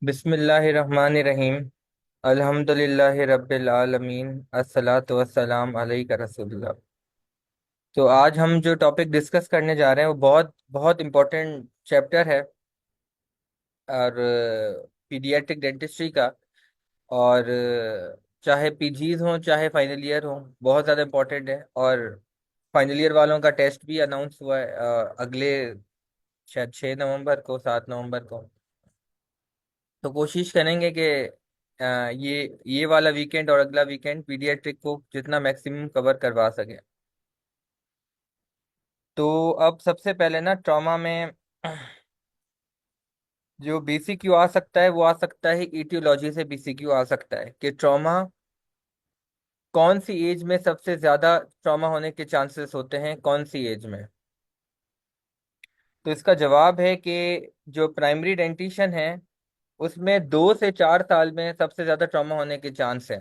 बिस्मिल्लाहिर्रहमानिर्रहीम। अल्हम्दुलिल्लाहि रब्बिल आलमीन। अस्सलातु वस्सलाम अलैका रसूलुल्लाह। तो आज हम जो टॉपिक डिस्कस करने जा रहे हैं वो बहुत बहुत इम्पोर्टेंट चैप्टर है, और पीडियाट्रिक डेंटिस्ट्री का। और चाहे पीजीज हों चाहे फाइनल ईयर हो, बहुत ज़्यादा इम्पोर्टेंट है। और फाइनल ईयर वालों का टेस्ट भी अनाउंस हुआ है अगले शायद 6 नवंबर को, 7 नवंबर को। तो कोशिश करेंगे कि ये वाला वीकेंड और अगला वीकेंड पीडियाट्रिक को जितना मैक्सिमम कवर करवा सके। तो अब सबसे पहले ना ट्रॉमा में जो बीसीक्यू आ सकता है वो आ सकता है ईटियोलॉजी से। बीसीक्यू आ सकता है कि ट्रॉमा कौन सी एज में सबसे ज्यादा ट्रॉमा होने के चांसेस होते हैं, कौन सी एज में। तो इसका जवाब है कि जो प्राइमरी डेंटिशन है उसमें 2 से 4 साल में सबसे ज्यादा ट्रॉमा होने के चांस है।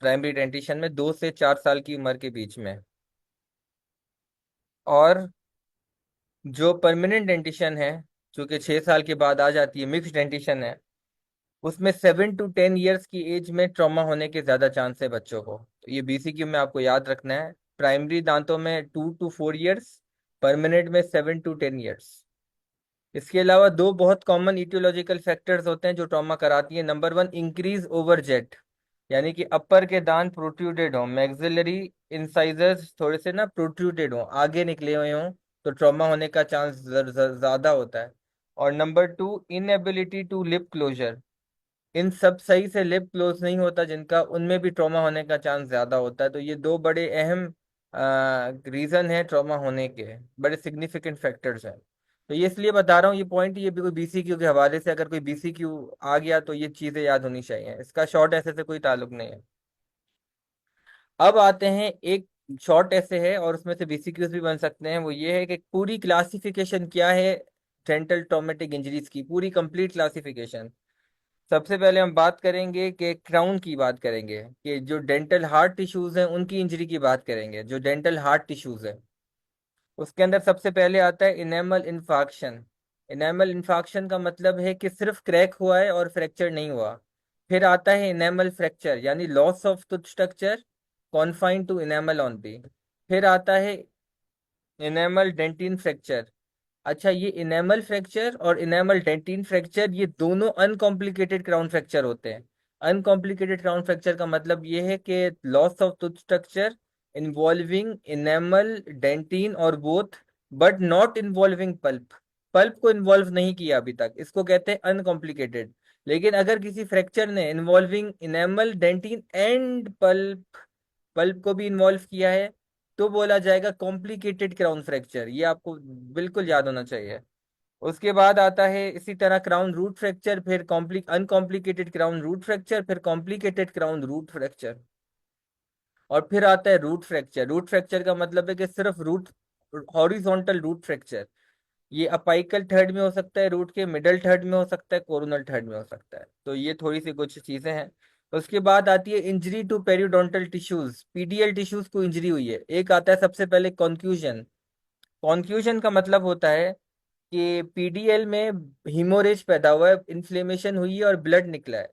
प्राइमरी डेंटिशन में 2 से 4 साल की उम्र के बीच में। और जो परमानेंट डेंटिशन है, जो कि 6 साल के बाद आ जाती है, मिक्स डेंटिशन है, उसमें 7 to 10 ईयर्स की एज में ट्रॉमा होने के ज्यादा चांस है बच्चों को। तो ये बीसीक्यू में आपको याद रखना है। प्राइमरी दांतों में 2 to 4 ईयर्स, परमानेंट में 7 to 10 ईयर्स। इसके अलावा दो बहुत कॉमन इटियोलॉजिकल फैक्टर्स होते हैं जो ट्रॉमा कराती है। Number one, increase over jet, यानी कि अपर के दांत प्रोट्रूडेड हो, मैक्सिलरी इंसाइजर्स थोड़े से ना प्रोट्रूडेड हो, आगे निकले हुए हों, तो ट्रॉमा होने का चांस ज्यादा होता है। और number two, inability to lip closure, इन सब सही से लिप क्लोज नहीं होता जिनका, उनमें भी ट्रॉमा होने का चांस ज्यादा होता है। तो ये दो बड़े अहम रीजन है ट्रॉमा होने के, बड़े सिग्निफिकेंट फैक्टर्स हैं। तो ये इसलिए बता रहा हूँ ये पॉइंट, ये भी कोई बीसीक्यू के हवाले से, अगर कोई बीसीक्यू आ गया तो ये चीजें याद होनी चाहिए। इसका शॉर्ट ऐसे से कोई ताल्लुक नहीं है। अब आते हैं, एक शॉर्ट ऐसे है और उसमें से बीसीक्यूज भी बन सकते हैं। वो ये है कि पूरी क्लासिफिकेशन क्या है डेंटल ट्रॉमेटिक इंजरीज की, पूरी कंप्लीट क्लासिफिकेशन। सबसे पहले हम बात करेंगे कि क्राउन की बात करेंगे, कि जो डेंटल हार्ट टिश्यूज हैं उनकी इंजरी की बात करेंगे। जो डेंटल हार्ट टिश्यूज है उसके अंदर सबसे पहले आता है इनेमल इन्फाक्शन। इनेमल इन्फाक्शन का मतलब है कि सिर्फ क्रैक हुआ है और फ्रैक्चर नहीं हुआ। फिर आता है इनेमल फ्रैक्चर, यानी loss of tooth structure confined to enamel only. फिर आता है इनेमल डेंटिन फ्रैक्चर। अच्छा, ये इनेमल फ्रैक्चर और इनेमल डेंटिन फ्रैक्चर ये दोनों अनकॉम्प्लिकेटेड क्राउन फ्रैक्चर होते हैं। अनकॉम्प्लिकेटेड क्राउन फ्रैक्चर का मतलब ये है कि loss of tooth structure involving enamel dentin और both, but not involving pulp. Pulp को इन्वॉल्व नहीं किया अभी तक, इसको कहते हैं अनकॉम्प्लिकेटेड। लेकिन अगर किसी फ्रैक्चर ने involving enamel dentin and pulp, pulp को भी इन्वॉल्व किया है, तो बोला जाएगा कॉम्प्लिकेटेड क्राउन फ्रैक्चर। ये आपको बिल्कुल याद होना चाहिए। उसके बाद आता है इसी तरह क्राउन रूट फ्रैक्चर, फिर अनकॉम्प्लिकेटेड क्राउन रूट फ्रैक्चर, फिर कॉम्प्लिकेटेड क्राउन रूट फ्रैक्चर, और फिर आता है रूट फ्रैक्चर। रूट फ्रैक्चर का मतलब है कि सिर्फ रूट, हॉरिजॉन्टल रूट फ्रैक्चर। ये अपाइकल थर्ड में हो सकता है, रूट के मिडल थर्ड में हो सकता है, कोरोनल थर्ड में हो सकता है। तो ये थोड़ी सी कुछ चीजें हैं। उसके बाद आती है injury to periodontal tissues, PDL tissues को इंजरी हुई है। एक आता है सबसे पहले कॉन्क्यूजन। कॉन्क्यूजन का मतलब होता है कि पीडीएल में हीमोरेज पैदा हुआ है, इन्फ्लेमेशन हुई है और ब्लड निकला है।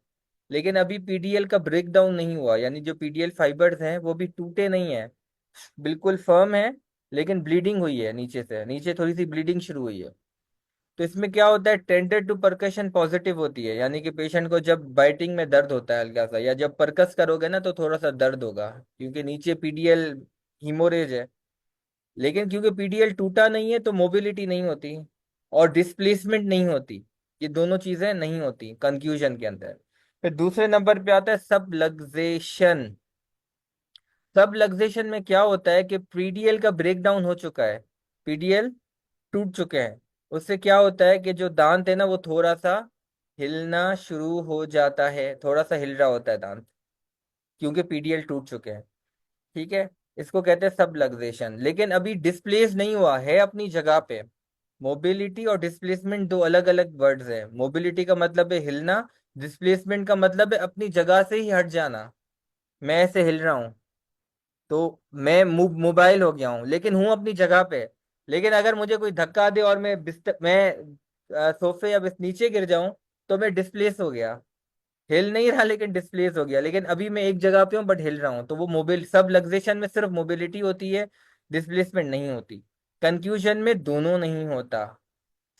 लेकिन अभी पीडीएल का ब्रेक डाउन नहीं हुआ, यानी जो पीडीएल फाइबर्स हैं वो भी टूटे नहीं है, बिल्कुल फर्म है। लेकिन ब्लीडिंग हुई है, नीचे से नीचे थोड़ी सी ब्लीडिंग शुरू हुई है। तो इसमें क्या होता है, टेंडर टू परकशन पॉजिटिव होती है, यानी कि पेशेंट को जब बाइटिंग में दर्द होता है हल्का सा, या जब परकस करोगे ना तो थोड़ा सा दर्द होगा, क्योंकि नीचे पीडीएल हीमोरेज है। लेकिन क्योंकि पीडीएल टूटा नहीं है तो मोबिलिटी नहीं होती और डिस्प्लेसमेंट नहीं होती। ये दोनों चीजें नहीं होती कंफ्यूजन के अंदर। फिर दूसरे नंबर पे आता है सबलक्सेशन। सबलक्सेशन में क्या होता है कि पीडीएल का ब्रेक डाउन हो चुका है, पीडीएल टूट चुके हैं। उससे क्या होता है कि जो दांत है ना वो थोड़ा सा हिलना शुरू हो जाता है, थोड़ा सा हिल रहा होता है दांत, क्योंकि पीडीएल टूट चुके हैं। ठीक है, इसको कहते हैं सबलक्सेशन। लेकिन अभी डिस्प्लेस नहीं हुआ है अपनी जगह पे। मोबिलिटी और डिस्प्लेसमेंट दो अलग अलग वर्ड्स हैं। मोबिलिटी का मतलब है हिलना, डिस्प्लेसमेंट का मतलब है अपनी जगह से ही हट जाना। मैं ऐसे हिल रहा हूँ तो मैं मोबाइल हो गया हूँ, लेकिन हूँ अपनी जगह पे। लेकिन अगर मुझे कोई धक्का दे और मैं सोफे या नीचे गिर जाऊं, तो मैं डिस्प्लेस हो गया, हिल नहीं रहा लेकिन डिस्प्लेस हो गया। लेकिन अभी मैं एक जगह पे हूँ बट हिल रहा हूँ, तो वो मोबिल सब लग्जेशन में सिर्फ मोबिलिटी होती है, डिस्प्लेसमेंट नहीं होती। कंफ्यूजन में दोनों नहीं होता,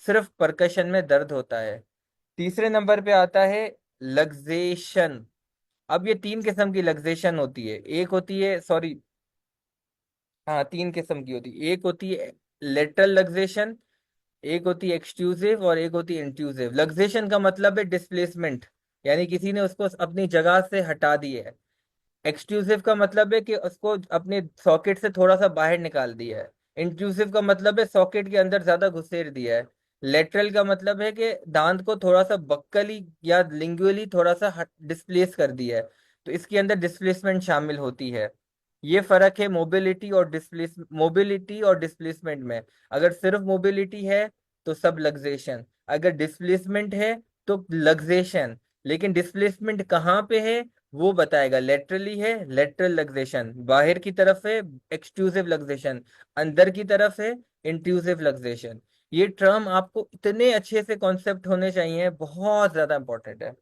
सिर्फ परकशन में दर्द होता है। तीसरे नंबर पे आता है लग्जेशन। अब ये तीन किस्म की लग्जेशन होती है, एक होती है, सॉरी, हाँ तीन किस्म की होती है। एक होती है लेटरल लग्जेशन, एक होती है एक्सट्रूसिव, और एक होती है इंट्रूसिव। लग्जेशन का मतलब है डिस्प्लेसमेंट, यानी किसी ने उसको अपनी जगह से हटा दिया है। एक्सक्लूसिव का मतलब है कि उसको अपने सॉकेट से थोड़ा सा बाहर निकाल दिया है। इंट्रूसिव का मतलब है सॉकेट के अंदर ज्यादा घुसेड़ दिया है। लेटरल का मतलब है कि दांत को थोड़ा सा बक्कली या लिंगुअली थोड़ा सा डिस्प्लेस कर दिया है। तो इसके अंदर डिस्प्लेसमेंट शामिल होती है। ये फर्क है मोबिलिटी और डिस्प्लेसमेंट में। अगर सिर्फ मोबिलिटी है तो सब लग्जेशन, अगर डिस्प्लेसमेंट है तो लग्जेशन। लेकिन डिस्प्लेसमेंट कहाँ पे है वो बताएगा। लेटरली है लेटरल लग्जेशन, बाहर की तरफ है एक्सट्रूसिव लग्जेशन, अंदर की तरफ है इंट्रूसिव लग्जेशन। ये टर्म आपको इतने अच्छे से कॉन्सेप्ट होने चाहिए, बहुत ज्यादा इंपॉर्टेंट है।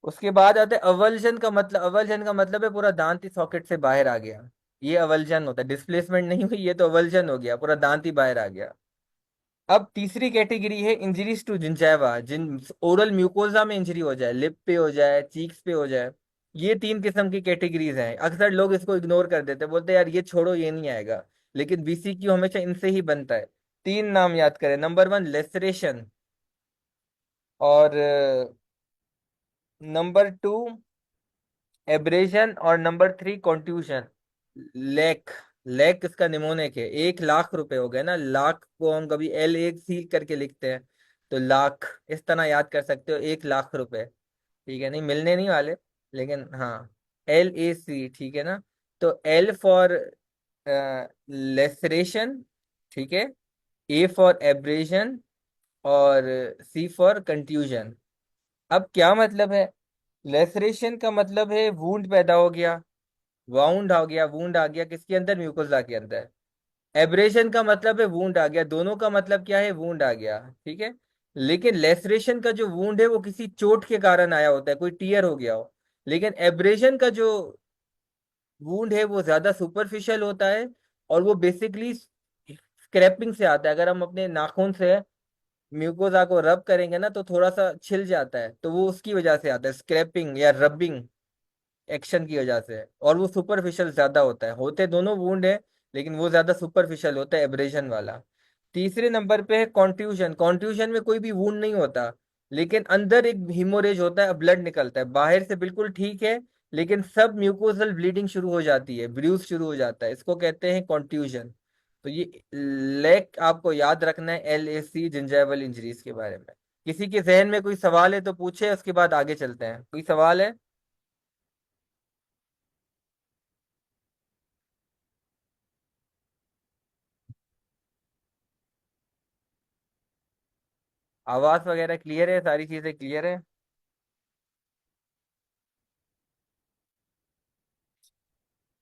उसके बाद आता है अवल्जन का मतलब। अवल्जन का मतलब है पूरा दांत ही सॉकेट से बाहर आ गया, ये अवल्जन होता है। डिस्प्लेसमेंट नहीं हुई, ये तो अवल्जन हो गया, पूरा दांत ही बाहर आ गया। अब तीसरी कैटेगरी है इंजरीज टू जिंजैवा, जिन ओरल म्यूकोजा में इंजरी हो जाए, लिप पे हो जाए, चीक्स पे हो जाए। ये तीन किस्म की कैटेगरीज हैं। अक्सर लोग इसको इग्नोर कर देते हैं, बोलते हैं यार ये छोड़ो, ये नहीं आएगा। लेकिन बीसीक्यू हमेशा इनसे ही बनता है। तीन नाम याद करें। नंबर वन लेसरेशन, और नंबर टू एब्रेशन, और number three contusion. Lack, lack इसका निमोनिक है। 1 लाख रुपए हो गए ना, लाख को हम कभी एल एक सी करके लिखते हैं, तो लाख इस तरह याद कर सकते हो, 1 लाख रुपए। ठीक है, नहीं मिलने नहीं वाले, लेकिन हाँ, LAC, ठीक है ना। तो एल फॉर लेसरेशन, ठीक है, ए फॉर एब्रेशन, और सी फॉर कंट्यूजन। अब क्या मतलब है? लेसरेशन का मतलब है वूंड पैदा हो गया, वाउंड आ गया, वूंड आ गया किसके अंदर? म्यूकोजा के अंदर। एब्रेशन का मतलब है वूंड आ गया, दोनों का मतलब क्या है? वूंड आ गया, ठीक है। लेकिन लेसरेशन का जो वूंड है वो किसी चोट के कारण आया होता है, कोई टीयर हो गया हो। लेकिन एब्रेशन का जो वूंड है वो ज्यादा सुपरफिशियल होता है, और वो बेसिकली स्क्रैपिंग से आता है। अगर हम अपने नाखून से म्यूकोजा को रब करेंगे ना तो थोड़ा सा छिल जाता है, तो वो उसकी वजह से आता है, स्क्रैपिंग या रबिंग एक्शन की वजह से। और वो सुपरफिशियल ज्यादा होता है, होते दोनों वुंड है, लेकिन वो ज्यादा सुपरफिशियल होता है, एब्रेशन वाला। तीसरे नंबर पे है कॉन्ट्यूशन। कॉन्ट्यूशन में कोई भी वुंड नहीं होता, लेकिन अंदर एक हिमोरेज होता है, ब्लड निकलता है, बाहर से बिल्कुल ठीक है, लेकिन सब म्यूकोजल ब्लीडिंग शुरू हो जाती है, ब्रूज शुरू हो जाता है, इसको कहते हैं कॉन्ट्यूशन। तो ये लेक आपको याद रखना है, LAC, जिंजाइवल इंजरीज के बारे में। किसी के जहन में कोई सवाल है तो पूछे, उसके बाद आगे चलते हैं। कोई सवाल है? आवाज वगैरह क्लियर है, सारी चीजें क्लियर है?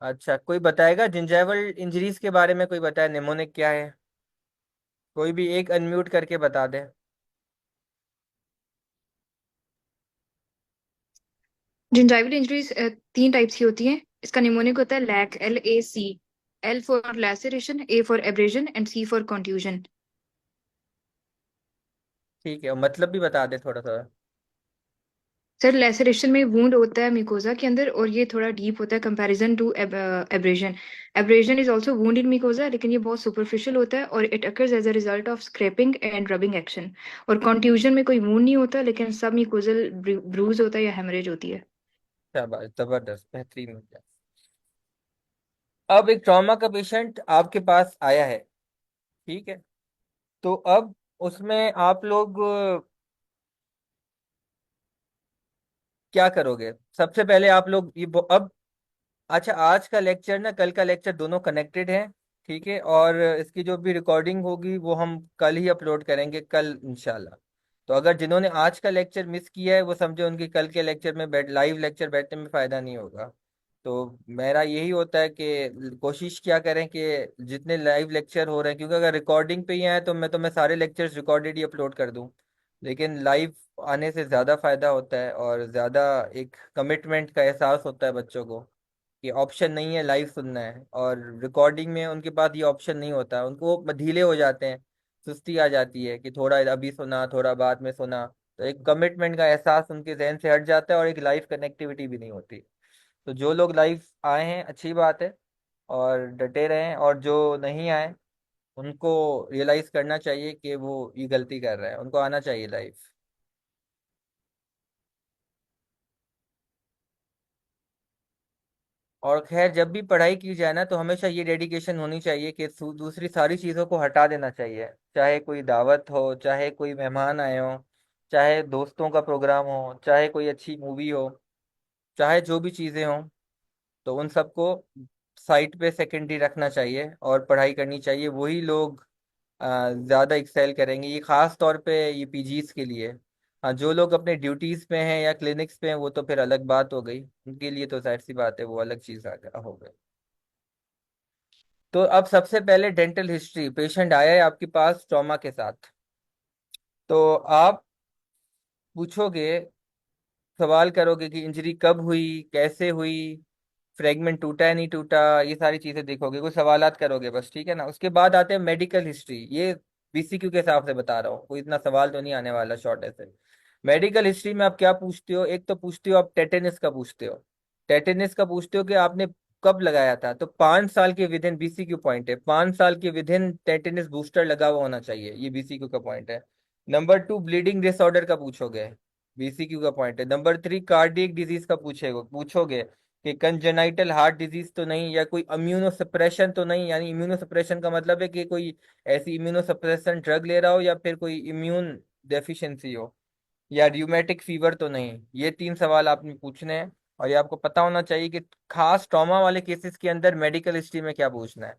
अच्छा, कोई बताएगा जिंजाइवल इंजरीज के बारे में? कोई बताए निमोनिक क्या है? कोई भी एक अनम्यूट करके बता दे। जिंजाइवल इंजरीज तीन टाइप्स की होती हैं। इसका निमोनिक होता है lac, LAC। L for laceration, A for abrasion and C for contusion. ठीक है, और मतलब भी बता दे थोड़ा सा। सर, लैसेरेशन में वूंड होता है मिकोजा के अंदर, और ये थोड़ा डीप होता है comparison to abrasion. Abrasion is also wound in mucosa, लेकिन ये बहुत सुपरफिशियल होता है और it occurs as a result of scraping and rubbing action. और कॉन्ट्यूजन में कोई वूंड नहीं होता, लेकिन सब मिकोजल ब्रूज होता है या हेमरेज होती है। शाबाश, जबरदस्त, बेहतरीन हो गया। अब एक ट्रॉमा का पेशेंट आपके पास आया है, ठीक है। तो अब उसमें आप लोग क्या करोगे? सबसे पहले आप लोग अब, अच्छा, आज का लेक्चर ना कल का लेक्चर दोनों कनेक्टेड है, ठीक है। और इसकी जो भी रिकॉर्डिंग होगी वो हम कल ही अपलोड करेंगे, कल इंशाल्लाह। तो अगर जिन्होंने आज का लेक्चर मिस किया है वो समझे उनकी कल के लेक्चर में लाइव लेक्चर बैठने में फायदा नहीं होगा। तो मेरा यही होता है कि कोशिश क्या करें कि जितने लाइव लेक्चर हो रहे हैं, क्योंकि अगर रिकॉर्डिंग पे ही आए तो मैं सारे लेक्चर्स रिकॉर्डेड ही अपलोड कर दूं। लेकिन लाइफ आने से ज़्यादा फायदा होता है और ज़्यादा एक कमिटमेंट का एहसास होता है बच्चों को कि ऑप्शन नहीं है लाइव सुनना है। और रिकॉर्डिंग में उनके पास ये ऑप्शन नहीं होता, उनको वो ढीले हो जाते हैं, सुस्ती आ जाती है कि थोड़ा अभी सुना थोड़ा बाद में सुना। तो एक कमिटमेंट का एहसास उनके जहन से हट जाता है और एक लाइफ कनेक्टिविटी भी नहीं होती। तो जो लोग लाइव आए हैं अच्छी बात है और डटे रहें, और जो नहीं आए उनको रियलाइज करना चाहिए कि वो ये गलती कर रहे हैं, उनको आना चाहिए लाइव। और खैर जब भी पढ़ाई की जाए ना तो हमेशा ये डेडिकेशन होनी चाहिए कि दूसरी सारी चीज़ों को हटा देना चाहिए। चाहे कोई दावत हो, चाहे कोई मेहमान आए हो, चाहे दोस्तों का प्रोग्राम हो, चाहे कोई अच्छी मूवी हो, चाहे जो भी चीज़ें हों, तो उन सबको साइड पे सेकेंडरी रखना चाहिए और पढ़ाई करनी चाहिए। वही लोग ज़्यादा एक्सेल करेंगे। ये खास तौर पे ये पीजीज के लिए। हाँ, जो लोग अपने ड्यूटीज पे हैं या क्लिनिक्स पे हैं वो तो फिर अलग बात हो गई, उनके लिए तो जाहिर सी बात है वो अलग चीज़ हो गई। तो अब सबसे पहले डेंटल हिस्ट्री, पेशेंट आया है आपके पास ट्रॉमा के साथ, तो आप पूछोगे, सवाल करोगे कि इंजरी कब हुई, कैसे हुई, फ्रेगमेंट टूटा है नहीं टूटा, ये सारी चीजें देखोगे, कुछ सवालात करोगे बस, ठीक है ना। उसके बाद आते हैं मेडिकल हिस्ट्री। ये बीसीक्यू के हिसाब से बता रहा हूँ, कोई इतना सवाल तो नहीं आने वाला शॉर्ट ऐसे। मेडिकल हिस्ट्री में आप क्या पूछते हो, एक तो पूछते हो आप टेटेनस का पूछते हो। टेटेनस का पूछते हो कि आपने कब लगाया था, तो 5 साल के विद इन, बीसीक्यू पॉइंट है, 5 साल के विद इन टेटेनस बूस्टर लगा हुआ होना चाहिए, ये बीसीक्यू का पॉइंट है। नंबर 2 ब्लीडिंग डिसऑर्डर का पूछोगे, बीसीक्यू का पॉइंट है। नंबर 3 कार्डियक डिजीज का पूछेगा पूछोगे कि कंजेनाइटल हार्ट डिजीज तो नहीं, या कोई इम्यूनो सप्रेशन तो नहीं, यानी इम्यूनो सप्रेशन का मतलब है कि कोई ऐसी इम्यूनो सप्रेशन ड्रग ले रहा हो या फिर कोई इम्यून डेफिशिएंसी हो, या र्यूमेटिक फीवर तो नहीं। ये 3 सवाल आपने पूछने हैं। और ये आपको पता होना चाहिए कि खास ट्रॉमा वाले केसेस के अंदर मेडिकल हिस्ट्री में क्या पूछना है।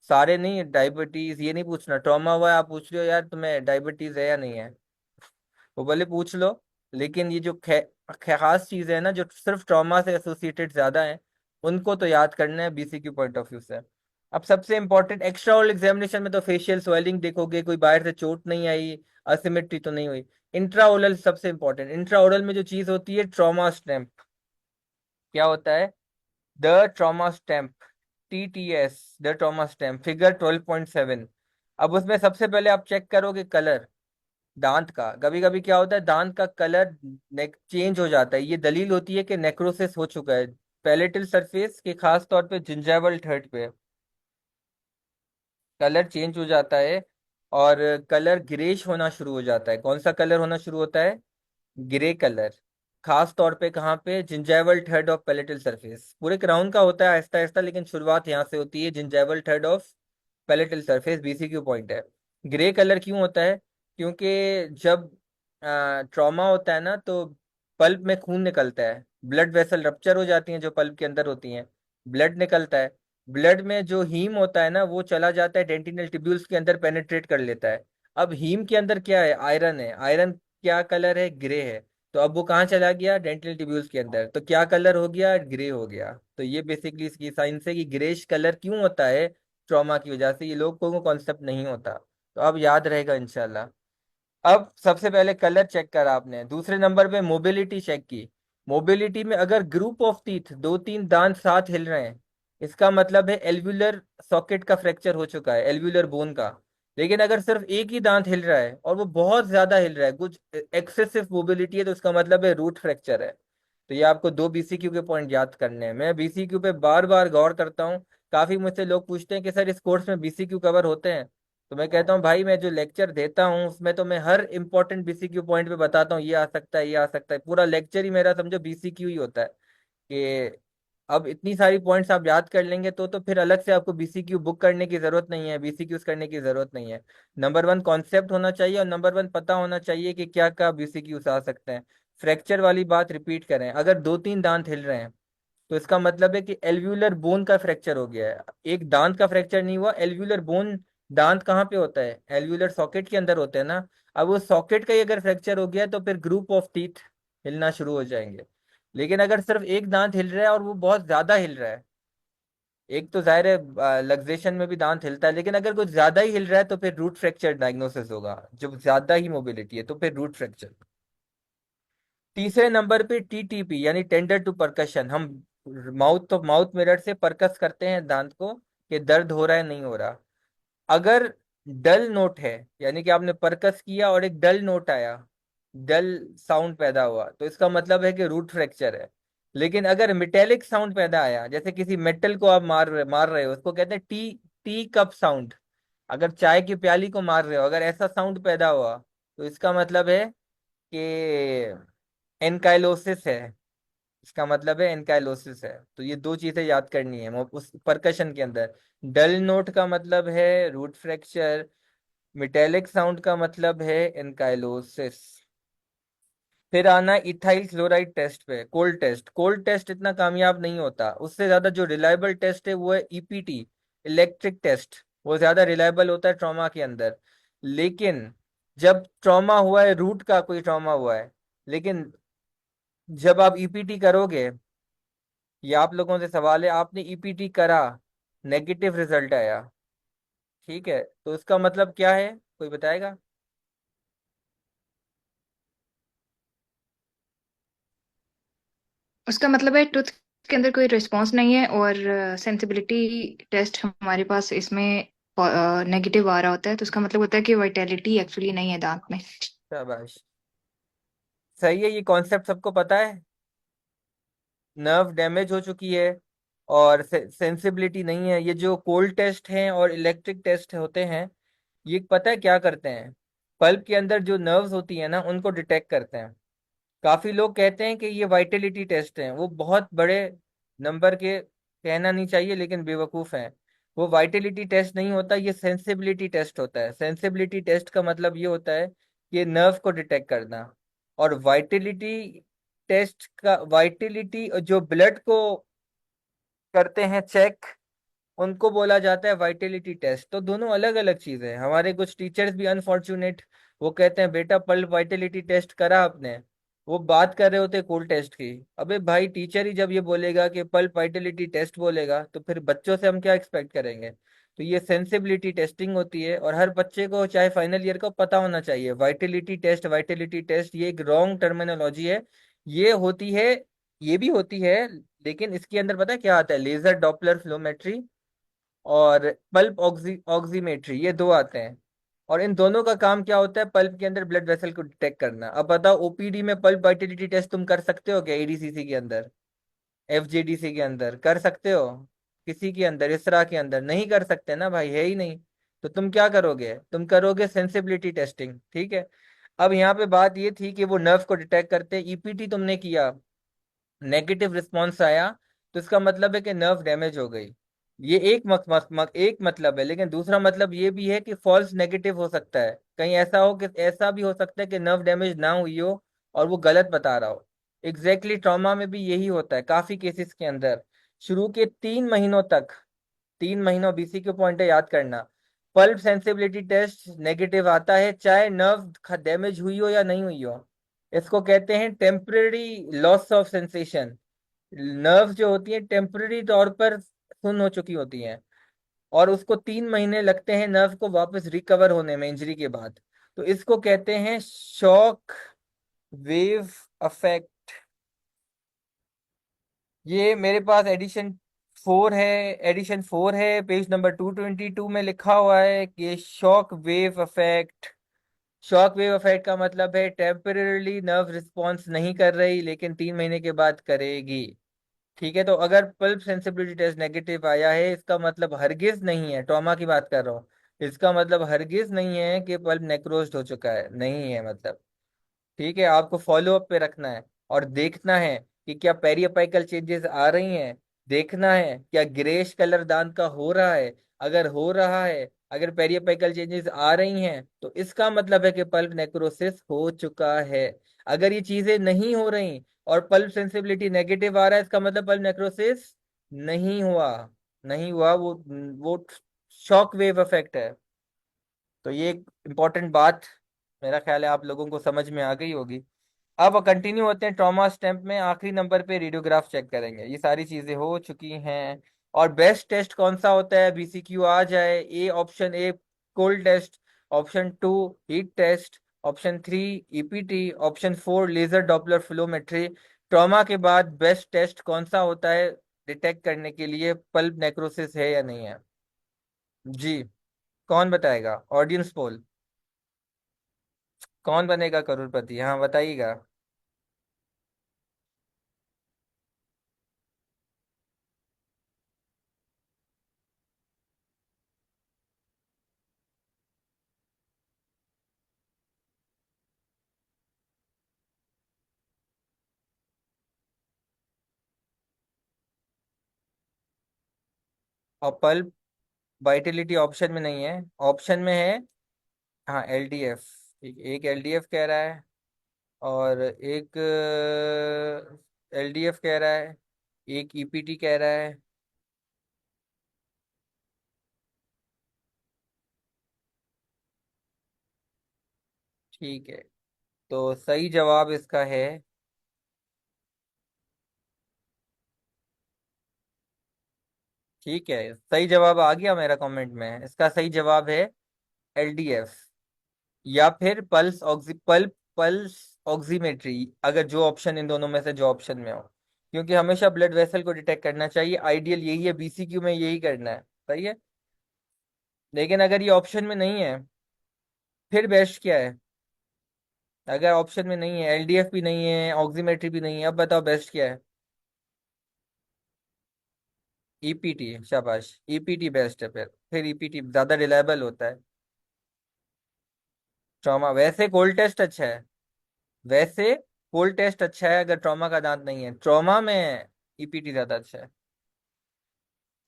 सारे नहीं, डायबिटीज ये नहीं पूछना, ट्रॉमा हुआ है आप पूछ रहे हो यार तुम्हें डायबिटीज है या नहीं है, वो भले पूछ लो। लेकिन ये जो खास चीजें हैं ना जो सिर्फ ट्रॉमा से एसोसिएटेड ज्यादा हैं, उनको तो याद करना है बीसीक्यू पॉइंट ऑफ व्यू से। अब सबसे इंपॉर्टेंट एक्स्ट्रा ओरल एग्जामिनेशन में तो फेशियल स्वेलिंग देखोगे, कोई बाहर से चोट नहीं आई, असिमेट्री तो नहीं हुई। इंट्रा ओरल सबसे इंपॉर्टेंट, इंट्रा ओरल में जो चीज होती है ट्रॉमा स्टैम्प, क्या होता है, the trauma stamp, TTS, the trauma stamp, figure 12.7। अब उसमें सबसे पहले आप चेक करोगे कलर दांत का। कभी कभी क्या होता है दांत का कलर चेंज हो जाता है, ये दलील होती है कि नेक्रोसिस हो चुका है। पैलेटल सरफेस के खास तौर पे जिंजाइवल थर्ड पे कलर चेंज हो जाता है और कलर ग्रेश होना शुरू हो जाता है। कौन सा कलर होना शुरू होता है, ग्रे कलर। खास तौर पे कहाँ पे, gingival third of palatal surface, पूरे क्राउन का होता है आहिस्ता आहिस्ता, लेकिन शुरुआत यहाँ से होती है, gingival third of palatal surface, बीसीक्यू पॉइंट है। ग्रे कलर क्यों होता है, क्योंकि जब ट्रॉमा होता है ना तो पल्प में खून निकलता है, ब्लड वेसल रप्चर हो जाती हैं जो पल्प के अंदर होती हैं, ब्लड निकलता है। ब्लड में जो हीम होता है ना वो चला जाता है डेंटिनल टिब्यूल्स के अंदर, पेनेट्रेट कर लेता है। अब हीम के अंदर क्या है, आयरन है, आयरन क्या कलर है, ग्रे है। तो अब वो कहाँ चला गया, डेंटल ट्यूब्यूल्स के अंदर, तो क्या कलर हो गया, ग्रे हो गया। तो ये बेसिकली इसकी साइंस है कि ग्रेश कलर क्यों होता है ट्रॉमा की वजह से, ये लोगों को कॉन्सेप्ट नहीं होता। तो अब याद रहेगा इंशाल्लाह। अब सबसे पहले कलर चेक करा आपने, दूसरे नंबर पे मोबिलिटी चेक की। मोबिलिटी में अगर ग्रुप ऑफ टीथ, 2-3 दांत साथ हिल रहे हैं, इसका मतलब है एल्वुलर सॉकेट का फ्रैक्चर हो चुका है, एल्वुलर बोन का। लेकिन अगर सिर्फ एक ही दांत हिल रहा है और वो बहुत ज्यादा हिल रहा है, कुछ एक्सेसिव मोबिलिटी है, तो उसका मतलब है रूट फ्रैक्चर है। तो ये आपको 2 बीसीक्यू के पॉइंट याद करने हैं। मैं बीसीक्यू पे बार बार गौर करता हूँ। काफी मुझसे लोग पूछते हैं कि सर इस कोर्स में बीसीक्यू कवर होते हैं, तो मैं कहता हूँ भाई मैं जो लेक्चर देता हूँ उसमें तो मैं हर इंपॉर्टेंट बीसीक्यू पॉइंट पे बताता हूँ, ये आ सकता है, ये आ सकता है, पूरा लेक्चर ही मेरा समझो बीसीक्यू ही होता है। कि अब इतनी सारी पॉइंट्स आप याद कर लेंगे तो फिर अलग से आपको बीसीक्यू बुक करने की जरूरत नहीं है, बीसीक्यूज करने की जरूरत नहीं है। नंबर 1 कॉन्सेप्ट होना चाहिए और नंबर 1 पता होना चाहिए कि क्या क्या बीसीक्यूज आ सकते हैं। फ्रैक्चर वाली बात रिपीट करें, अगर 2-3 दांत हिल रहे हैं तो इसका मतलब है कि एल्व्यूलर बोन का फ्रैक्चर हो गया है, एक दांत का फ्रैक्चर नहीं हुआ, एल्व्यूलर बोन। दांत कहाँ पे होता है, एल्व्यूलर सॉकेट के अंदर होते हैं ना। अब वो सॉकेट का ही अगर फ्रैक्चर हो गया तो फिर ग्रुप ऑफ टीथ हिलना शुरू हो जाएंगे। लेकिन अगर सिर्फ एक दांत हिल रहा है और वो बहुत ज्यादा हिल रहा है, एक तो जाहिर है लक्सेशन में भी दांत हिलता है, लेकिन अगर कुछ ज्यादा ही हिल रहा है तो फिर रूट फ्रैक्चर डायग्नोसिस होगा, जब ज्यादा ही मोबिलिटी है तो फिर रूट फ्रैक्चर। तीसरे नंबर पे टीटीपी यानी टेंडर टू परकशन, हम माउथ मिरर से परकस करते हैं दांत को कि दर्द हो रहा है नहीं हो रहा। अगर डल नोट है, यानी कि आपने परकस किया और एक डल नोट आया, डल साउंड पैदा हुआ, तो इसका मतलब है कि रूट फ्रैक्चर है। लेकिन अगर मेटेलिक साउंड पैदा आया, जैसे किसी मेटल को आप मार रहे हो, उसको कहते हैं टी टी कप साउंड। अगर चाय की प्याली को मार रहे हो, अगर ऐसा साउंड पैदा हुआ, तो इसका मतलब है कि एनकाइलोसिस है। इसका मतलब है एनकाइलोसिस है। तो ये दो चीजें याद करनी है उस परकशन के अंदर। डल नोट का मतलब है रूट फ्रैक्चर, मेटेलिक साउंड का मतलब है एनकाइलोसिस। फिर आना इथाइल क्लोराइड टेस्ट पे, कोल्ड टेस्ट। कोल्ड टेस्ट इतना कामयाब नहीं होता, उससे ज्यादा जो रिलायबल टेस्ट है वो है ईपीटी, इलेक्ट्रिक टेस्ट। वो ज्यादा रिलायबल होता है ट्रॉमा के अंदर। लेकिन जब ट्रॉमा हुआ है, रूट का कोई ट्रॉमा हुआ है, लेकिन जब आप ईपीटी करोगे, ये आप लोगों से सवाल है, आपने ईपीटी करा, नेगेटिव रिजल्ट आया, ठीक है, तो इसका मतलब क्या है, कोई बताएगा? उसका मतलब है टूथ के अंदर कोई रिस्पॉन्स नहीं है, और सेंसिबिलिटी टेस्ट हमारे पास इसमें नेगेटिव आ रहा होता है, तो उसका मतलब होता है कि वाइटैलिटी एक्चुअली नहीं है दांत में। शाबाश, सही है। ये कॉन्सेप्ट सबको पता है। नर्व डैमेज हो चुकी है और सेंसिबिलिटी नहीं है। ये जो कोल्ड टेस्ट हैं और इलेक्ट्रिक टेस्ट होते हैं, ये पता है क्या करते हैं? पल्प के अंदर जो नर्व्स होती है ना, उनको डिटेक्ट करते हैं। काफी लोग कहते हैं कि ये वाइटलिटी टेस्ट हैं, वो बहुत बड़े नंबर के, कहना नहीं चाहिए लेकिन बेवकूफ हैं। वो वाइटलिटी टेस्ट नहीं होता, ये सेंसिबिलिटी टेस्ट होता है। सेंसिबिलिटी टेस्ट का मतलब ये होता है कि नर्व को डिटेक्ट करना। और वाइटलिटी टेस्ट का, वाइटलिटी जो ब्लड को करते हैं चेक, उनको बोला जाता है वाइटलिटी टेस्ट। तो दोनों अलग अलग चीजें हैं। हमारे कुछ टीचर्स भी अनफॉर्चुनेट, वो कहते हैं बेटा पल्प वाइटलिटी टेस्ट करा आपने, वो बात कर रहे होते कोल्ड टेस्ट की। अबे भाई, टीचर ही जब ये बोलेगा कि पल्प वाइटलिटी टेस्ट बोलेगा, तो फिर बच्चों से हम क्या एक्सपेक्ट करेंगे? तो ये सेंसिबिलिटी टेस्टिंग होती है, और हर बच्चे को चाहे फाइनल ईयर को पता होना चाहिए। वाइटलिटी टेस्ट ये एक रॉन्ग टर्मिनोलॉजी है। ये होती है, ये भी होती है, लेकिन इसके अंदर पता है क्या आता है? लेजर डॉपलर फ्लोमेट्री और पल्प ऑक्सीमेट्री, ये दो आते हैं। और इन दोनों का काम क्या होता है? पल्प के अंदर ब्लड वेसल को डिटेक्ट करना। अब बताओ, ओपीडी में पल्प वाइटिलिटी टेस्ट तुम कर सकते हो क्या? एडीसीसी के अंदर, एफजेडीसी के अंदर कर सकते हो? किसी के अंदर, इसरा के अंदर नहीं कर सकते ना भाई, है ही नहीं। तो तुम क्या करोगे? तुम करोगे सेंसिबिलिटी टेस्टिंग, ठीक है। अब यहाँ पे बात ये थी कि वो नर्व को डिटेक्ट करते, ईपीटी तुमने किया, नेगेटिव रिस्पॉन्स आया, तो इसका मतलब है कि नर्व डैमेज हो गई। ये एक मतलब है, लेकिन दूसरा मतलब ये भी है कि फॉल्स नेगेटिव हो सकता है। कहीं ऐसा हो कि, ऐसा भी हो सकता है कि नर्व डैमेज ना हुई हो और वो गलत बता रहा हो। एग्जैक्टली ट्रॉमा में भी यही होता है काफी केसेस के अंदर। शुरू के 3 महीनों तक, 3 महीनों बीसी के पॉइंट है, याद करना, पल्प सेंसिबिलिटी टेस्ट नेगेटिव आता है, चाहे नर्व डैमेज हुई हो या नहीं हुई हो। इसको कहते हैं temporary loss of sensation. Nerve जो होती है टेम्पररी तौर पर सुन हो चुकी होती हैं, और उसको 3 महीने लगते हैं नर्व को वापस रिकवर होने में इंजरी के बाद। तो इसको कहते हैं शॉक वेव अफेक्ट। ये मेरे पास एडिशन 4 है, एडिशन 4 है, पेज नंबर 222 में लिखा हुआ है कि shock wave affect. Shock wave effect का मतलब है टेम्परली नर्व रिस्पॉन्स नहीं कर रही, लेकिन 3 महीने के बाद करेगी। ठीक है, तो अगर पल्प सेंसिबिलिटी टेस्ट नेगेटिव आया है, इसका मतलब हरगिज नहीं है, ट्रॉमा की बात कर रहा हूँ, इसका मतलब हरगिज नहीं है कि पल्प नेक्रोज्ड हो चुका है, नहीं है मतलब। ठीक है, आपको फॉलो अप पे रखना है और देखना है कि क्या पेरियोपाइकल चेंजेस आ रही हैं। देखना है क्या ग्रेश कलर दांत का हो रहा है। अगर हो रहा है, अगर पेरियोपाइकल चेंजेस आ रही हैं, तो इसका मतलब है कि पल्प नेक्रोसिस हो चुका है। अगर ये चीजें नहीं हो रही और पल्प सेंसिबिलिटी नेगेटिव आ रहा है, इसका मतलब पल्प नेक्रोसिस नहीं हुआ, नहीं हुआ। वो शॉक वेव इफेक्ट है। तो ये एक इम्पोर्टेंट बात, मेरा ख्याल है आप लोगों को समझ में आ गई होगी। अब कंटिन्यू होते हैं ट्रॉमा स्टेम्प में। आखिरी नंबर पे रेडियोग्राफ चेक करेंगे। ये सारी चीजें हो चुकी हैं, और बेस्ट टेस्ट कौन सा होता है, बीसीक्यू आ जाए, a option a cold test, option two heat test, option three EPT, option four laser Doppler flowmetry. Trauma के बाद बेस्ट टेस्ट कौन सा होता है डिटेक्ट करने के लिए पल्प नेक्रोसिस है या नहीं है? जी, कौन बताएगा? Audience poll. कौन बनेगा करोड़पति, हाँ बताइएगा। और पल्प वाइटिलिटी ऑप्शन में नहीं है, ऑप्शन में है। हाँ एलडीएफ, एक एलडीएफ कह रहा है और एक एलडीएफ कह रहा है, एक ईपीटी कह रहा है। ठीक है, तो सही जवाब इसका है, ठीक है सही जवाब आ गया मेरा कमेंट में, इसका सही जवाब है एलडीएफ, या फिर पल्स ऑक्सीमेट्री, अगर जो ऑप्शन इन दोनों में से जो ऑप्शन में हो, क्योंकि हमेशा ब्लड वेसल को डिटेक्ट करना चाहिए, आइडियल यही है, बीसीक्यू में यही करना है, सही है। लेकिन अगर ये ऑप्शन में नहीं है, फिर बेस्ट क्या है? अगर ऑप्शन में नहीं है, एलडीएफ भी नहीं है, ऑक्सीमेट्री भी नहीं है, अब बताओ बेस्ट क्या है? ईपीटी, शाबाश, ईपीटी बेस्ट है, फिर ईपीटी ज्यादा रिलायबल होता है। ट्रॉमा वैसे कोल्ड टेस्ट अच्छा है, वैसे कोल्ड टेस्ट अच्छा है अगर ट्रॉमा का दांत नहीं है, ट्रॉमा में ईपीटी ज्यादा अच्छा है।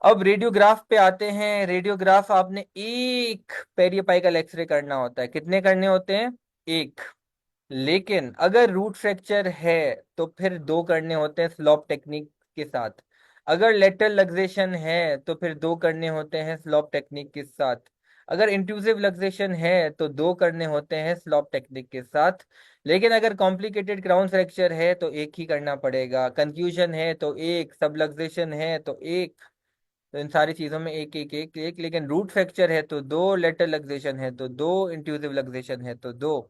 अब रेडियोग्राफ पे आते हैं, रेडियोग्राफ आपने एक पेरियोपाइकल एक्सरे करना होता है, कितने करने होते हैं? एक। लेकिन अगर रूट फ्रैक्चर है तो फिर दो करने होते हैं स्लॉप टेक्निक के साथ। अगर लेटरल लक्सेशन है तो फिर दो करने होते हैं स्लॉप टेक्निक के साथ। अगर इंट्रूसिव लक्सेशन है तो दो करने होते हैं स्लॉप टेक्निक के साथ। लेकिन अगर कॉम्प्लिकेटेड क्राउन फ्रैक्चर है तो एक ही करना पड़ेगा, कंफ्यूजन है तो एक, सब लक्सेशन है तो एक। तो इन सारी चीजों में एक एक एक एक, लेकिन रूट फ्रैक्चर है तो दो, लेटरल लक्सेशन है तो दो, इंट्रूसिव लक्सेशन है तो दो।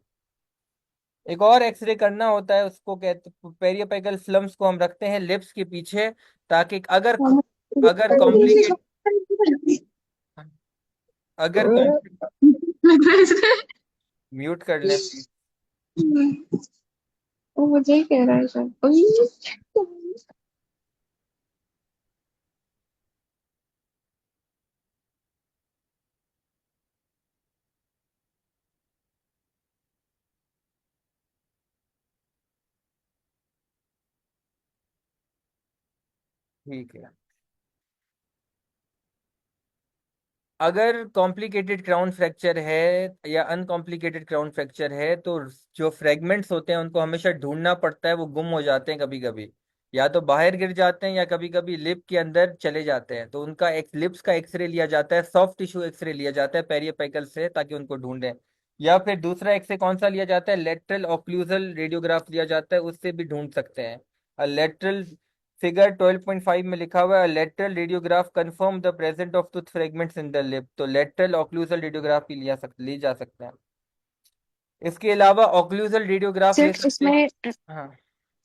एक और एक्सरे करना होता है, उसको कहते, पेरियोपेगल फ्लम्स को हम रखते हैं लिप्स के पीछे, ताकि अगर कॉम्प्लिकेट अगर कॉम्प्ली म्यूट कर लें प्लीज। वो मुझे ही कह रहा है शायद। ओए, ठीक है, अगर कॉम्प्लिकेटेड क्राउन फ्रैक्चर है या अनकॉम्प्लिकेटेड क्राउन फ्रैक्चर है तो जो फ्रेगमेंट्स होते हैं उनको हमेशा ढूंढना पड़ता है, वो गुम हो जाते हैं कभी कभी, या तो बाहर गिर जाते हैं या कभी कभी लिप के अंदर चले जाते हैं, तो उनका एक लिप्स का एक्सरे लिया जाता है, सॉफ्ट टिश्यू एक्सरे लिया जाता है पेरियोपेकल से, ताकि उनको ढूंढें। या फिर दूसरा एक्सरे कौन सा लिया जाता है, लेटरल ऑक्लूजल रेडियोग्राफ लिया जाता है, उससे भी ढूंढ सकते हैं। लेटरल फिगर 12.5 में लिखा हुआ है, lateral radiograph confirm the present of tooth fragments in the lip, तो लेटरल ऑक्लूजल रेडियोग्राफ भी ली जा सकते हैं। इसके अलावा ऑक्लूजल रेडियोग्राफ ले सर सकते हैं। इसमें, हाँ।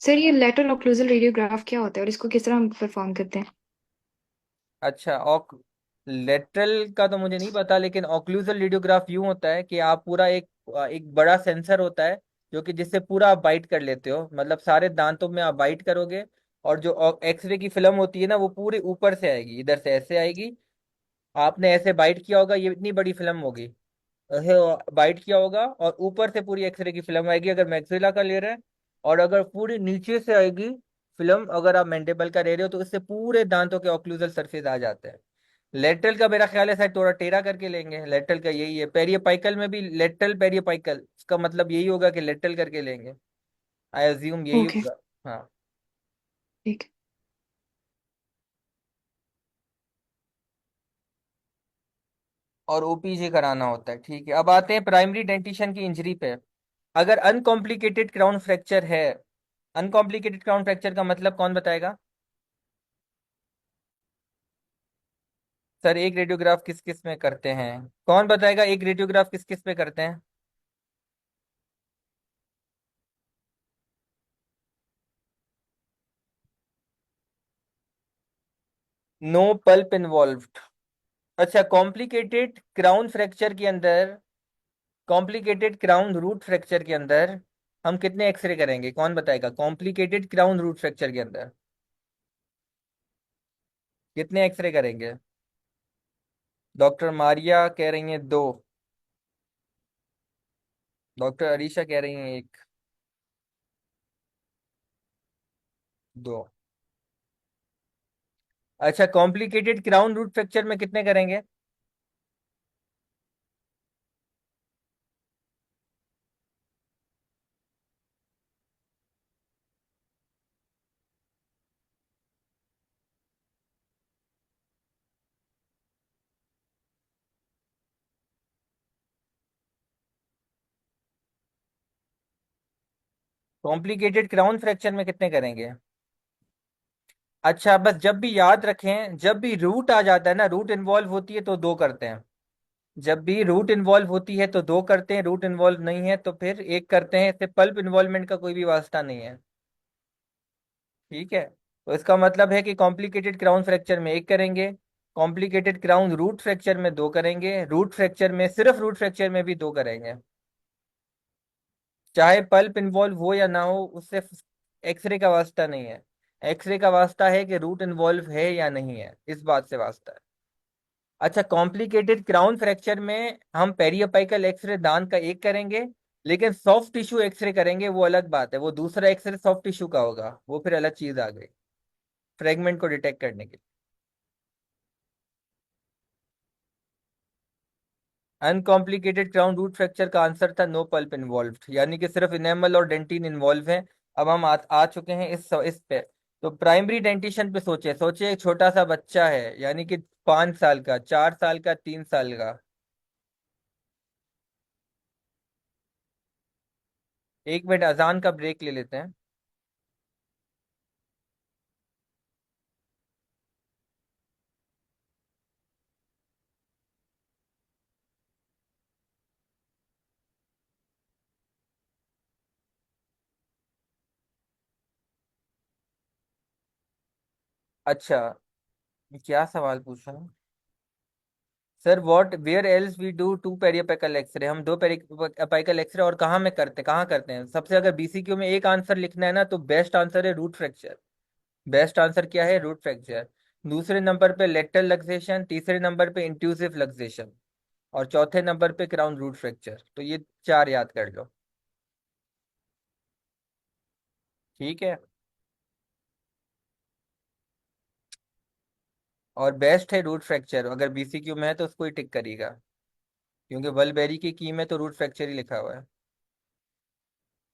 सर ये लेटरल ओक्लूजल रेडियोग्राफ क्या होता है और इसको किस तरह हम परफॉर्म करते हैं? अच्छा, लेटरल का तो मुझे नहीं पता, लेकिन ऑक्लूजल रेडियोग्राफ यूं होता है कि आप पूरा एक बड़ा सेंसर होता है, जो कि जिससे पूरा आप बाइट कर लेते हो, मतलब सारे दांतों में आप बाइट करोगे, और जो एक्सरे की फिल्म होती है ना वो पूरे ऊपर से आएगी, इधर से ऐसे आएगी, आपने ऐसे बाइट किया होगा, ये इतनी बड़ी फिल्म होगी, ऐसे बाइट किया होगा और ऊपर से पूरी एक्सरे की फिल्म आएगी अगर मैक्सिला का ले रहे हैं, और अगर पूरी नीचे से आएगी फिल्म अगर आप मैंडिबल का ले रहे हो, तो इससे पूरे दांतों के ऑक्लूजल सरफेस आ जाते हैं। लेटरल का मेरा ख्याल है शायद थोड़ा टेढ़ा करके लेंगे, लेटरल का यही है, पेरियोपाइकल में भी लेटरल पेरियोपाइकल, इसका मतलब यही होगा कि लेटरल करके लेंगे, आई अज्यूम यही ओके, होगा। हाँ। ठीक है। और ओपीजी कराना होता है, ठीक है। अब आते हैं प्राइमरी डेंटिशन की इंजरी पे। अगर अनकॉम्प्लिकेटेड क्राउन फ्रैक्चर है, अनकॉम्प्लिकेटेड क्राउन फ्रैक्चर का मतलब कौन बताएगा? सर एक रेडियोग्राफ किस किस में करते हैं? कौन बताएगा एक रेडियोग्राफ किस किस में करते हैं? No pulp involved. अच्छा, कॉम्प्लिकेटेड क्राउन फ्रैक्चर के अंदर, कॉम्प्लिकेटेड क्राउन रूट फ्रैक्चर के अंदर हम कितने एक्सरे करेंगे? कौन बताएगा कॉम्प्लिकेटेड क्राउन रूट फ्रैक्चर के अंदर कितने एक्सरे करेंगे? डॉक्टर मारिया कह रही हैं दो। डॉक्टर अरीशा कह रही हैं एक। दो। अच्छा, कॉम्प्लिकेटेड क्राउन रूट फ्रैक्चर में कितने करेंगे? कॉम्प्लिकेटेड क्राउन फ्रैक्चर में कितने करेंगे? अच्छा, बस जब भी याद रखें, जब भी रूट आ जाता है ना, रूट इन्वॉल्व होती है तो दो करते हैं। जब भी रूट इन्वॉल्व होती है तो दो करते हैं, रूट इन्वॉल्व नहीं है तो फिर एक करते हैं। इससे पल्प इन्वॉल्वमेंट का कोई भी वास्ता नहीं है। ठीक है, तो इसका मतलब है कि कॉम्प्लिकेटेड क्राउन फ्रैक्चर में एक करेंगे, कॉम्प्लिकेटेड क्राउन रूट फ्रैक्चर में दो करेंगे, रूट फ्रैक्चर में, सिर्फ रूट फ्रैक्चर में भी दो करेंगे। चाहे पल्प इन्वॉल्व हो या ना हो, उससे एक्सरे का वास्ता नहीं है। एक्सरे का वास्ता है कि रूट इन्वॉल्व है या नहीं है, इस बात से वास्ता है। अच्छा, कॉम्प्लिकेटेड क्राउन फ्रैक्चर में हम पेरियोपाइकल एक्सरे दांत का एक करेंगे, लेकिन सॉफ्ट टिश्यू एक्सरे करेंगे, वो अलग बात है। वो दूसरा एक्सरे सॉफ्ट टिश्यू का होगा, वो फिर अलग चीज आ गई, फ्रेगमेंट को डिटेक्ट करने के लिए। अनकॉम्प्लिकेटेड क्राउन रूट फ्रैक्चर का आंसर था नो पल्प इन्वॉल्व्ड, यानी कि सिर्फ इनेमल और डेंटिन इन्वॉल्व है। अब हम आ चुके हैं इस पे। तो प्राइमरी डेंटिशन पे सोचे सोचे, एक छोटा सा बच्चा है, यानी कि 5 साल का, 4 साल का, 3 साल का। एक मिनट अजान का ब्रेक ले लेते हैं। अच्छा, क्या सवाल पूछा? Sir what where else we do to periapical X-ray, हम दो पेरियोपेकल एक्सरे और कहाँ में करते, कहाँ करते हैं सबसे? अगर बीसीक्यू में एक आंसर लिखना है ना, तो बेस्ट आंसर है रूट फ्रैक्चर। बेस्ट आंसर क्या है? Root fracture. दूसरे नंबर पे लेटरल लक्सेशन, तीसरे नंबर पे इंट्यूसिव लक्सेशन, और चौथे नंबर पे क्राउन रूट फ्रैक्चर। तो ये चार याद कर लो। ठीक है, और बेस्ट है रूट फ्रैक्चर, अगर बीसीक्यू में है तो उसको ही टिक करिएगा, क्योंकि वलबेरी की में तो रूट फ्रैक्चर ही लिखा हुआ है।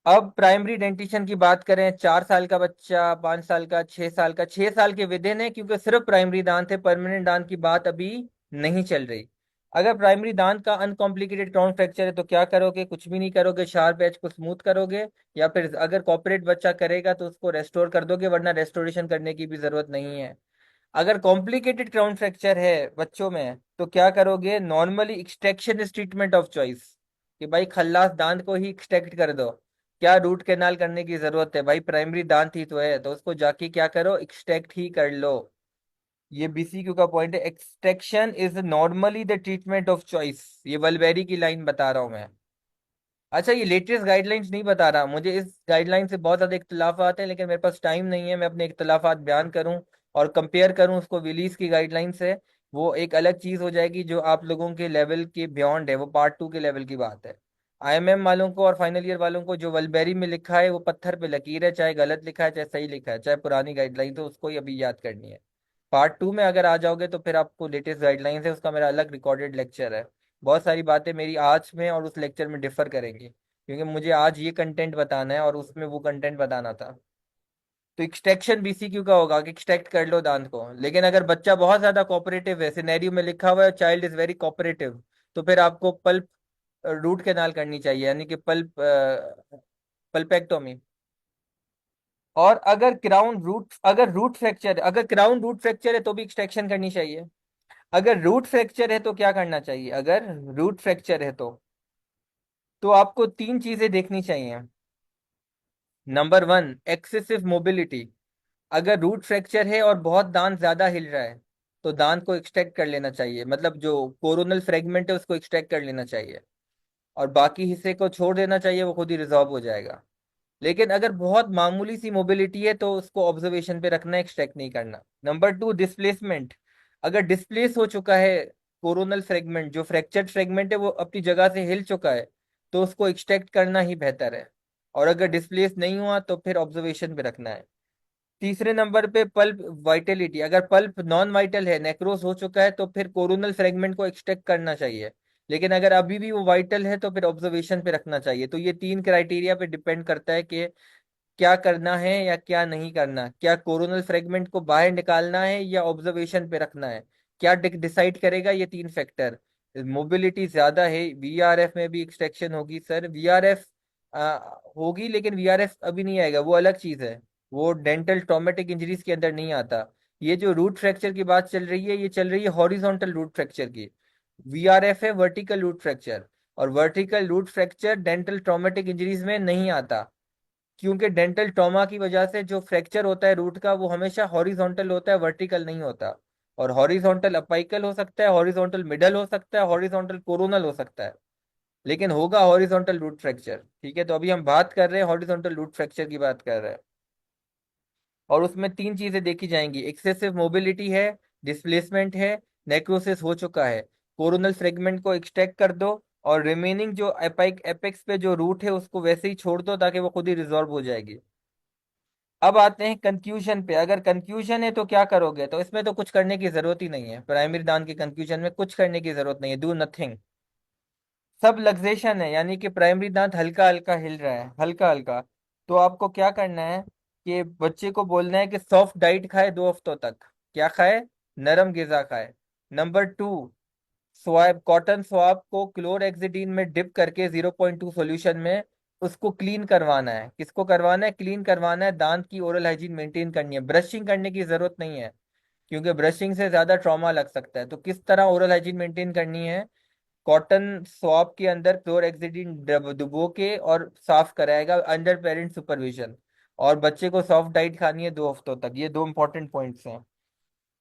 अब प्राइमरी डेंटिशन की बात करें, 4 साल का बच्चा, 5 साल का, 6 साल का, 6 साल के विदिन है, क्योंकि सिर्फ प्राइमरी दांत है, परमानेंट दांत की बात अभी नहीं चल रही। अगर प्राइमरी दांत का अनकॉम्प्लिकेटेड क्राउन फ्रैक्चर है तो क्या करोगे? कुछ भी नहीं करोगे, शार्प एज को स्मूथ करोगे, या फिर अगर कॉपरेट बच्चा करेगा तो उसको रेस्टोर कर दोगे, वरना रेस्टोरेशन करने की भी जरूरत नहीं है। अगर कॉम्प्लिकेटेड क्राउन फ्रैक्चर है बच्चों में तो क्या करोगे? Normally extraction is treatment of choice, कि भाई खल्लास दांत को ही एक्सट्रैक्ट कर दो। क्या रूट कैनाल करने की जरूरत है? भाई प्राइमरी दांत ही तो है, तो उसको जाके क्या करो? एक्सट्रैक्ट ही कर लो। ये बीसीक्यू का पॉइंट है, extraction is normally the treatment of choice. ये वलबेरी की लाइन बता रहा हूं मैं। अच्छा, ये लेटेस्ट गाइडलाइंस नहीं बता रहा, मुझे इस गाइडलाइन से बहुत ज्यादा इख्तलाफात हैं, लेकिन मेरे पास टाइम नहीं है मैं अपने इख्तलाफात बयान करूं और कंपेयर करूं उसको विलीज की गाइडलाइन से। वो एक अलग चीज हो जाएगी, जो आप लोगों के लेवल के बियॉन्ड है, वो पार्ट 2 के लेवल की बात है। आईएमएम वालों को और फाइनल ईयर वालों को जो वलबेरी में लिखा है वो पत्थर पे लकीर है, चाहे गलत लिखा है चाहे सही लिखा है, चाहे पुरानी गाइडलाइन तो उसको ही अभी याद करनी है। पार्ट 2 में अगर आ जाओगे तो फिर आपको लेटेस्ट गाइडलाइंस है, उसका मेरा अलग रिकॉर्डेड लेक्चर है। बहुत सारी बातें मेरी आज में और उस लेक्चर में डिफर करेंगी, क्योंकि मुझे आज ये कंटेंट बताना है और उसमें वो कंटेंट बताना था। तो एक्सट्रैक्शन बीसीक्यू का होगा कि एक्सट्रैक्ट कर लो दांत को, लेकिन अगर बच्चा बहुत ज्यादा कोऑपरेटिव है, सिनेरियो में लिखा हुआ है चाइल्ड इज वेरी कोऑपरेटिव, तो फिर आपको पल्प रूट कैनाल करनी चाहिए, यानी कि पल्पेक्टोमी। और अगर क्राउन रूट फ्रैक्चर है तो भी एक्सट्रैक्शन करनी चाहिए। अगर रूट फ्रैक्चर है तो क्या करना चाहिए? अगर रूट फ्रैक्चर है तो आपको तीन चीजें देखनी चाहिए। Number one, excessive mobility. अगर रूट फ्रैक्चर है और बहुत दांत ज्यादा हिल रहा है तो दांत को एक्सट्रैक्ट कर लेना चाहिए, मतलब जो कोरोनल फ्रेगमेंट है उसको एक्सट्रैक्ट कर लेना चाहिए, और बाकी हिस्से को छोड़ देना चाहिए, वो खुद ही रिजॉल्व हो जाएगा। लेकिन अगर बहुत मामूली सी मोबिलिटी है तो उसको ऑब्जर्वेशन पे रखना है, एक्सट्रैक्ट नहीं करना। Number two, displacement. अगर डिस्प्लेस हो चुका है कोरोनल फ्रेगमेंट, जो फ्रैक्चर्ड फ्रेगमेंट है वो अपनी जगह से हिल चुका है, तो उसको एक्सट्रैक्ट करना ही बेहतर है। और अगर डिस्प्लेस नहीं हुआ तो फिर ऑब्जर्वेशन पे रखना है। तीसरे नंबर पे पल्प वाइटेलिटी। अगर पल्प नॉन वाइटल है, नेक्रोस हो चुका है, तो फिर कोरोनल फ्रेगमेंट को एक्सट्रैक्ट करना चाहिए। लेकिन अगर अभी भी वो वाइटल है तो फिर ऑब्जर्वेशन पे रखना चाहिए। तो ये तीन क्राइटेरिया पे डिपेंड करता है कि क्या करना है या क्या नहीं करना। क्या कोरोनल फ्रेगमेंट को बाहर निकालना है या ऑब्जर्वेशन पे रखना है, क्या डिसाइड करेगा? ये तीन फैक्टर। मोबिलिटी ज्यादा है, वीआरएफ में भी एक्सट्रैक्शन होगी सर। वीआरएफ होगी, लेकिन वीआरएफ अभी नहीं आएगा, वो अलग चीज है। वो डेंटल ट्रॉमेटिक इंजरीज के अंदर नहीं आता। ये जो रूट फ्रैक्चर की बात चल रही है, ये चल रही है हॉरिजॉन्टल रूट फ्रैक्चर की। वीआरएफ है वर्टिकल रूट फ्रैक्चर, और vertical root fracture dental traumatic injuries में नहीं आता, क्योंकि डेंटल ट्रॉमा की वजह से जो फ्रैक्चर होता है रूट का वो हमेशा हॉरिजॉन्टल होता है, वर्टिकल नहीं होता। और हॉरिजॉन्टल अपाइकल हो सकता है, हॉरिजॉन्टल मिडल हो सकता है, हॉरिजॉन्टल कोरोनल हो सकता है, लेकिन होगा हॉरिजॉन्टल रूट फ्रैक्चर। ठीक है, तो अभी हम बात कर रहे हैं हॉरिजॉन्टल रूट फ्रैक्चर की बात कर रहे हैं। और उसमें तीन चीजें देखी जाएंगी, एक्सेसिव मोबिलिटी है, डिस्प्लेसमेंट है, नेक्रोसिस हो चुका है। कोरोनल फ्रेगमेंट को एक्सट्रैक्ट कर दो, और रिमेनिंग जो एपाइक एपेक्स पे जो रूट है उसको वैसे ही छोड़ दो, ताकि वो खुद ही रिजॉल्व हो जाएगी। अब आते हैं कंक्लूजन पे। अगर कंक्लूजन है तो क्या करोगे? तो इसमें तो कुछ करने की जरूरत ही नहीं है, प्राइमरी दान के कंक्लूजन में कुछ करने की जरूरत नहीं है, डू नथिंग। सब लग्जेशन है, यानी कि प्राइमरी दांत हल्का हल्का हिल रहा है, हल्का हल्का। तो आपको क्या करना है कि बच्चे को बोलना है कि सॉफ्ट डाइट खाए 2 हफ्तों तक। क्या खाए? नरम गिजा खाए। Number two, swab cotton swab को क्लोरहेक्सिडीन में डिप करके 0.2 सॉल्यूशन में उसको क्लीन करवाना है। किसको करवाना है? क्लीन करवाना है। दांत की ओरल हाइजीन मेंटेन करनी है, ब्रशिंग करने की जरूरत नहीं है, क्योंकि ब्रशिंग से ज्यादा ट्रॉमा लग सकता है। तो किस तरह ओरल हाइजीन मेंटेन करनी है? कॉटन स्वॉब के अंदर क्लोरहेक्सिडीन डुबो के और साफ कराएगा अंडर पेरेंट सुपरविजन। और बच्चे को सॉफ्ट डाइट खानी है 2 हफ्तों तक। ये दो इंपॉर्टेंट पॉइंट्स हैं।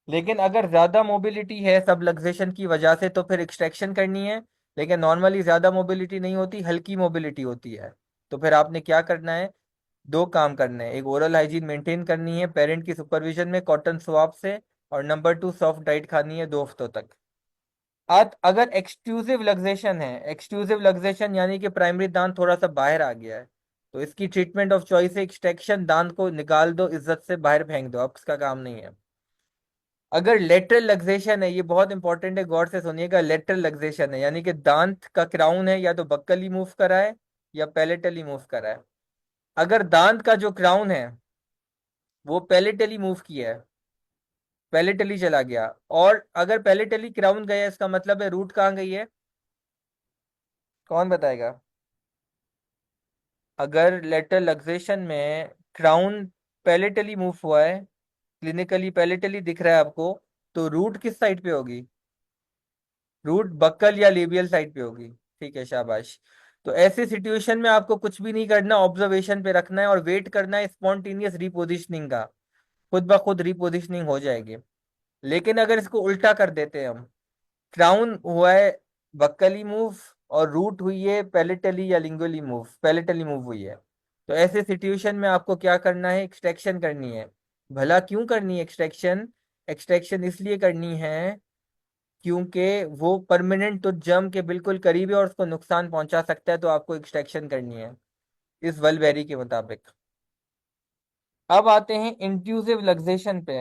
लेकिन अगर ज्यादा मोबिलिटी है सब लग्जेशन की वजह से तो फिर एक्सट्रैक्शन करनी है। लेकिन नॉर्मली ज्यादा मोबिलिटी नहीं होती, हल्की मोबिलिटी होती है। तो फिर आपने क्या करना है? दो काम करने हैं, एक ओरल हाइजीन मेंटेन करनी है पेरेंट की सुपरविजन में कॉटन स्वाब से, और नंबर टू सॉफ्ट डाइट खानी है 2 हफ्तों तक। आज अगर एक्सक्लूसिव लग्जेशन है, एक्सक्लूसिव लग्जेशन यानी कि प्राइमरी दांत थोड़ा सा बाहर आ गया है, तो इसकी ट्रीटमेंट ऑफ चॉइस है एक्सट्रैक्शन, दांत को निकाल दो, इज्जत से बाहर फेंक दो, अब इसका काम नहीं है। अगर लेटरल लग्जेशन है, ये बहुत इंपॉर्टेंट है, गौर से सुनिएगा, लेटरल लग्जेशन है यानी कि दांत का क्राउन है या तो बक्कली मूव करा है या पैलेटली मूव करा है। अगर दांत का जो क्राउन है वो पैलेटली मूव किया है, पैलेटली चला गया, और अगर पैलेटली क्राउन गया इसका मतलब है रूट कहाँ गई है? कौन बताएगा? अगर लेटरल लक्सेशन में क्राउन पैलेटली मूव हुआ है, क्लिनिकली पैलेटली दिख रहा है आपको, तो रूट किस साइड पे होगी? रूट बक्कल या लेबियल साइड पे होगी। ठीक है, शाबाश। तो ऐसे सिचुएशन में आपको कुछ भी नहीं करना, ऑब्जर्वेशन पे रखना है और वेट करना है स्पॉन्टेनियस रिपोजिशनिंग का। खुद ब खुद रिपोजिशनिंग हो जाएगी। लेकिन अगर इसको उल्टा कर देते हैं हम, क्राउन हुआ है बक्कली मूव और रूट हुई है पैलेटली या लिंगुअली मूव, पैलेटली मूव हुई है, तो ऐसे सिचुएशन में आपको क्या करना है? एक्सट्रैक्शन करनी है। भला क्यों करनी है एक्सट्रैक्शन? एक्सट्रैक्शन इसलिए करनी है क्योंकि वो परमानेंट तो जम के बिल्कुल करीब है और उसको नुकसान पहुंचा सकता है, तो आपको एक्सट्रैक्शन करनी है इस वलबेरी के मुताबिक। अब आते हैं इंट्यूसिव लग्जेशन पे।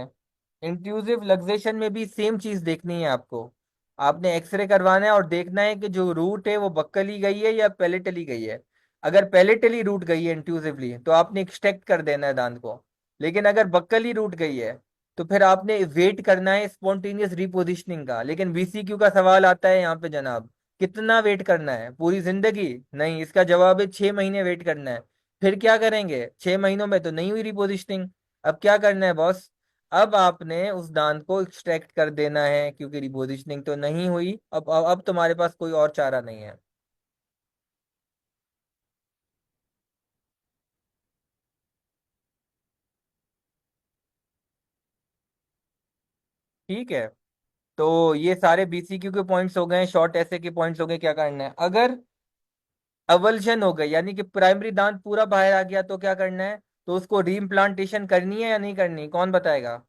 इंट्यूसिव लग्जेशन में भी सेम चीज देखनी है आपको। आपने एक्सरे करवाना है और देखना है कि जो रूट है वो बक्कली गई है या पैलेटली गई है। अगर पैलेटली रूट गई है इंट्यूसिवली तो आपने एक्सट्रैक्ट कर देना है दांत को। लेकिन अगर बक्कली रूट गई है तो फिर आपने वेट करना है स्पॉन्टेनियस रिपोजिशनिंग का। लेकिन वीसीक्यू का सवाल आता है यहाँ पे जनाब, कितना वेट करना है? पूरी जिंदगी? नहीं, इसका जवाब है 6 महीने वेट करना है। फिर क्या करेंगे? 6 महीनों में तो नहीं हुई रिपोजिशनिंग, अब क्या करना है बॉस? अब आपने उस दांत को एक्सट्रैक्ट कर देना है, क्योंकि रिपोजिशनिंग तो नहीं हुई। अब तुम्हारे पास कोई और चारा नहीं है। ठीक है, तो ये सारे बीसीक्यू के पॉइंट्स हो गए, शॉर्ट ऐसे के पॉइंट्स हो गए। क्या करना है, अगर अवल्शन हो गई यानी कि प्राइमरी दांत पूरा बाहर आ गया तो क्या करना है, तो उसको रीइम्प्लांटेशन करनी है या नहीं करनी, कौन बताएगा?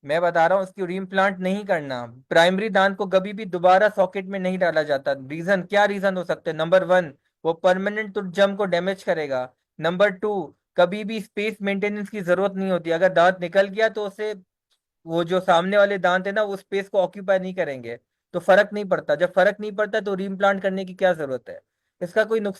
मैं बता रहा हूँ, उसकी रीइम्प्लांट नहीं करना। प्राइमरी दांत को कभी भी दोबारा सॉकेट में नहीं डाला जाता। रीजन क्या, रीजन हो सकते हैं? नंबर वन, वो परमानेंट जम को डैमेज करेगा। नंबर टू, कभी भी स्पेस मेंटेनेंस की जरूरत नहीं होती। अगर दांत निकल गया तो उसे, वो जो सामने वाले दांत है ना, वो स्पेस को ऑक्यूपाई नहीं करेंगे, तो फर्क नहीं पड़ता। जब फर्क नहीं पड़ता तो रीइम्प्लांट करने की क्या जरूरत है? इसका कोई नुकसान